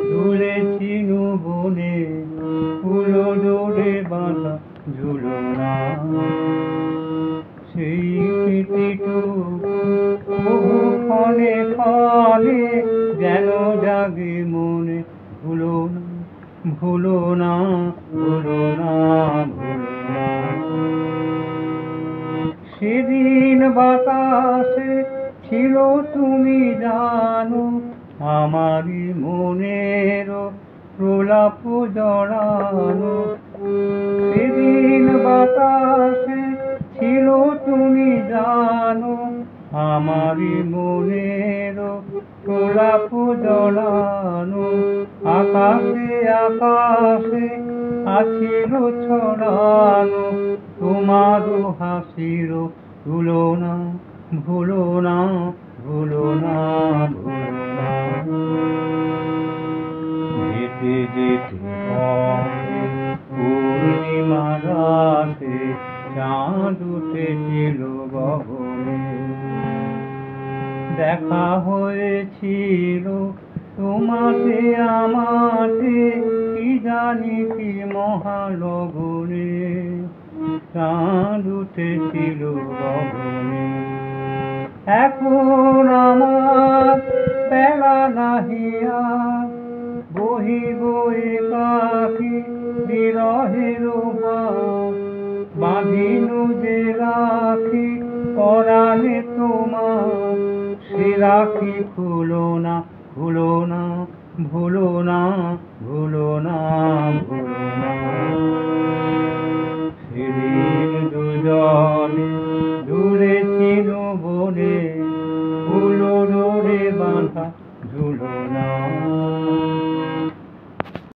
ঝুলেছিল বনে ফুলো ডোরে বাঁধা ঝুলনা। সেই স্মৃতিটুকু ক্ষণে ক্ষণে যেন জাগে মনে। ভুলো না, ভুলো না, ভুলো না, ভুলো না। সেদিন বাতাসে ছিল তুমি জানো আমারই মনের প্রলাপ জড়ানো। সেদিন বাতাসে ছিল তুমি জানো আমারই মনের প্রলাপ জড়ানো। আকাশে আকাশে আছিল ছড়ানো তোমার হাসির তুলনা। ভুলো না, ভুলো না, ভুলো না। যেতে যেতে পথে পূর্ণিমা রাতে চাঁদ উঠেছিল গগনে। দেখা হয়েছিল তোমাতে আমাতে কি জানি কি মহালগনে। চাঁদ উঠেছিল গগনে। এখন আমার বেলা নাহিয়া বহিব একাকী বিরহের ভার। বাঁধিনু যে রাখি পরাণে তোমার সে রাখি খুলো না, ভুলো না, ভুলো না, ভুলো না, ভুলো না। সেদিন দুজনে ঝুলেছিল বনে ফুলো ডোরে বাঁধা ঝুলনা।